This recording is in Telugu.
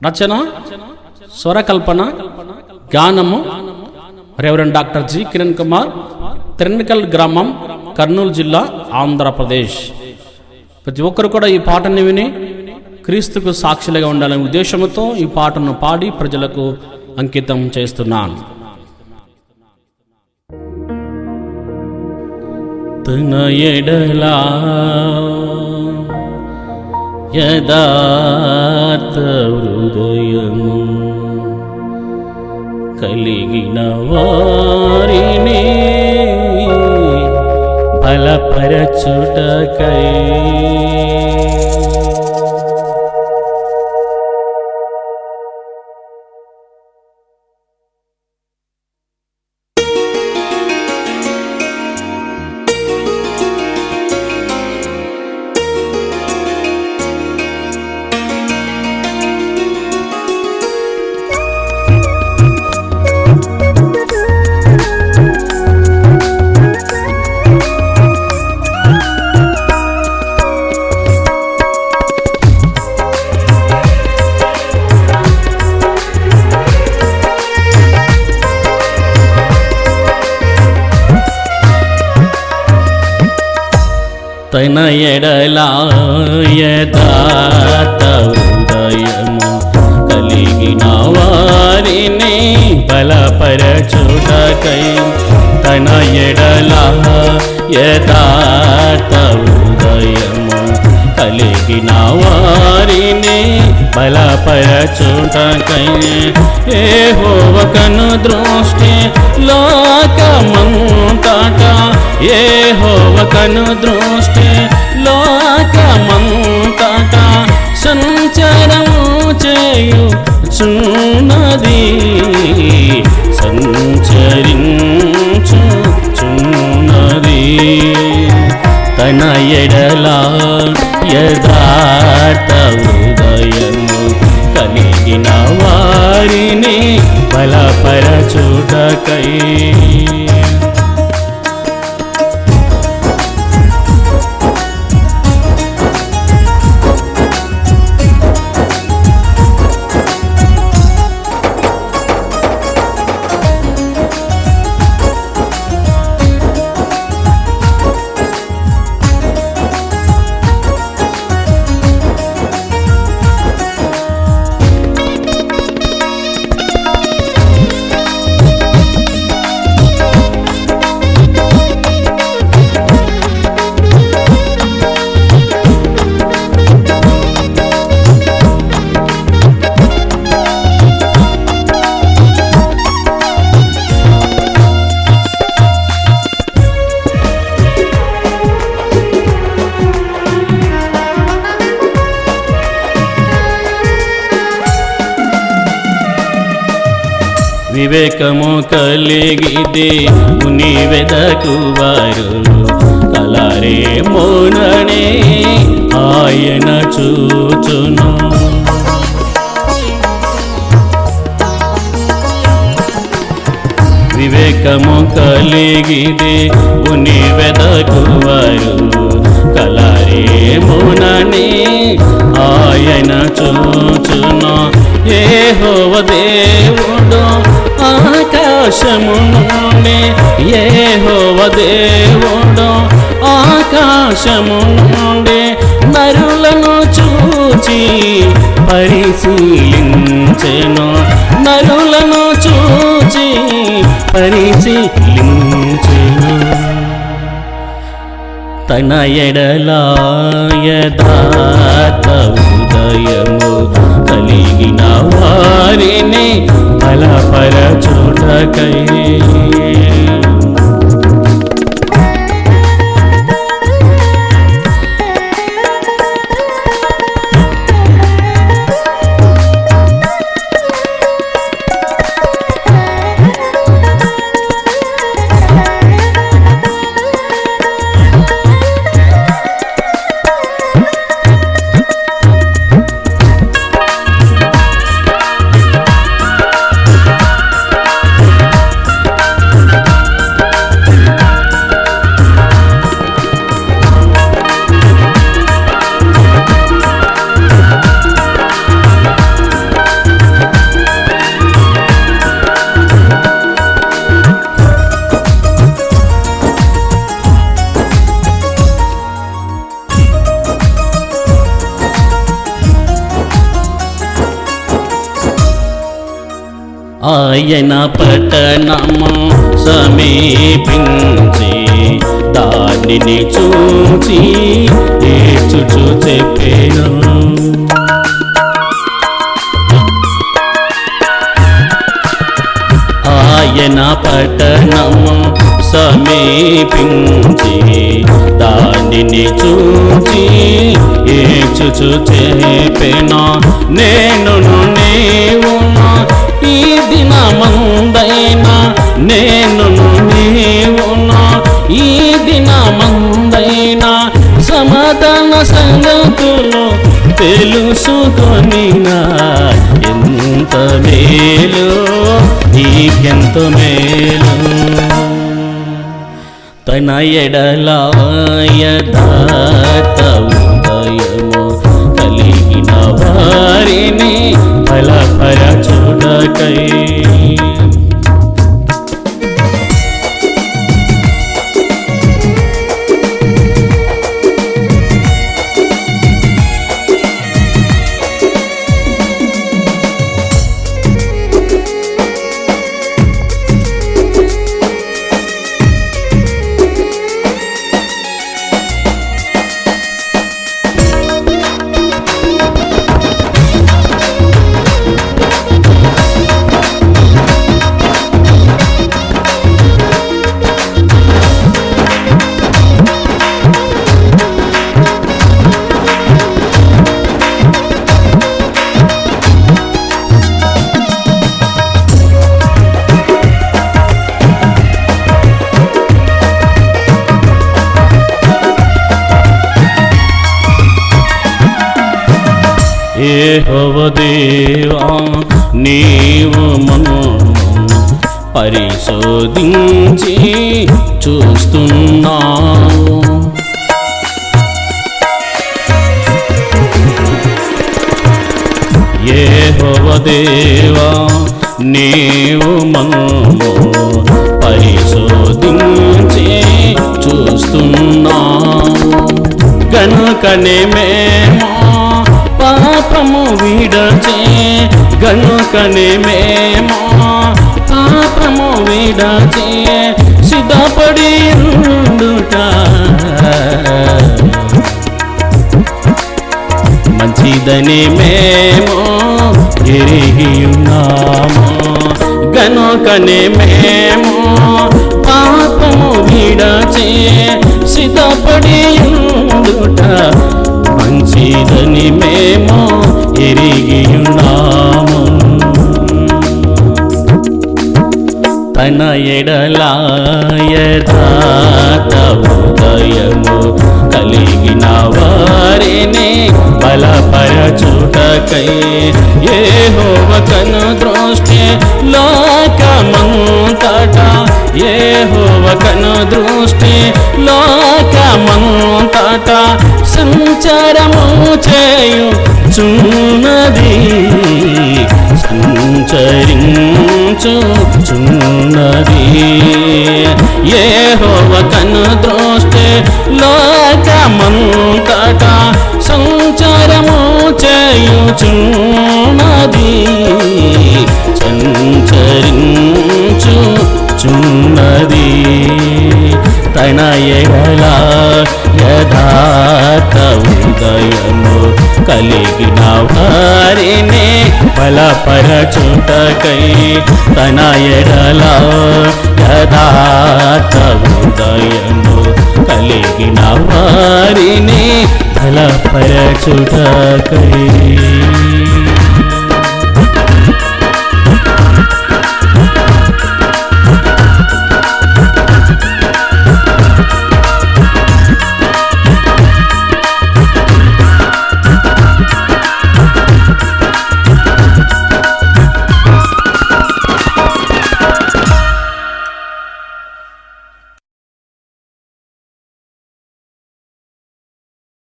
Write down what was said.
రచన స్వరకల్పన గానము reverend doctor G Kiran Kumar, Tiranakal గ్రామం, కర్నూలు జిల్లా, ఆంధ్రప్రదేశ్. ప్రతి ఒక్కరు కూడా ఈ పాటని విని క్రీస్తుకు సాక్షులుగా ఉండాలనే ఉద్దేశంతో ఈ పాటను పాడి ప్రజలకు అంకితం చేస్తున్నాను. తన ఎడలా యథార్థ హృదయము కలిగిన వారిని బలపరచుటకై తన ఎడలా యథార్థ హృదయము కలిగిన వారిని బలపరచుటకై, తన ఎడలా యథార్థ హృదయము కలిగిన వారిని బలపరచుటకై, యెహోవ కను దృష్టి లోకమంతటా, యెహోవ కను దృష్టి లోకమంతటా సంచరము చేయుచున్నది, సంచరించుచున్నది. తన ఎడలా యథార్థ హృదయము కలిగిన వారిని బలపరచుటకై. వివేకము కలిగి దేవుని వెదకువారు కలరే మోననే ఆయన చూచును. వివేకము కలిగి దేవుని వెదకువారు కలరే మోననే ఆయన చూచును. యెహోవ దేవుడు ఆకాశము నుండి, యెహోవ దేవుడు ఆకాశము నుండి నరులను చూచి పరిశీలించెను, నరులను చూచి పరిశీలించెను. తన ఎడలా యథార్థ హృదయము కలిగిన వారిని బలపరచుటకై. ఆయన పట్టణము సమీపించి దానిని చూచి ఏడ్చుచు చెప్పెను. ఆయన పట్టణము సమీపించి దానిని చూచి ఏడ్చుచు చెప్పెను. నేనును నీవును ఈ దినమందైనా, నేనును నీవును ఈ దినమందైనా సమాధాన సంగతులు తెలుసుకొనినా ఎంత మేలు, నీకెంత మేలు. తన ఎడల యథార్థ హృదయము కలిగిన వారిని బలపరచుటకై యెహోవా దేవా, నీవు మమ్ము పరిశోధించి చూస్తున్నావు. యెహోవా దేవా, నీవు మమ్ము పరిశోధించి చూస్తున్నావు. గనుకనే మేము పాపము విడచే, గనుకనే మేము పాపము విడచే సిద్ధపడి ఉండుట మంచిదని మేము ఎరిగి ఉన్నాము. గనుకనే మేము పాపము విడచే సిద్ధపడి ఉండుట మంచిదని మేము ఎరిగి ఉన్నాము. తన ఎడల యథార్థ హృదయము కలిగిన వారిని బలపరచుటకై యెహోవా కను దృష్టి లోకమంతటా, యెహోవా కను దృష్టి లోకమంతటా సంచారము చేయుచున్నది, సంచరించుచున్నది. యెహోవా కను దృష్టి లోకమంతటా సంచారము చేయుచున్నది, సంచరించుచున్నది. తన ఎడల యథార్థ హృదయము కలిగిన వారిని బలపరచుటకై, తన ఎడల యథార్థ హృదయము కలిగిన వారిని బలపరచుటకై.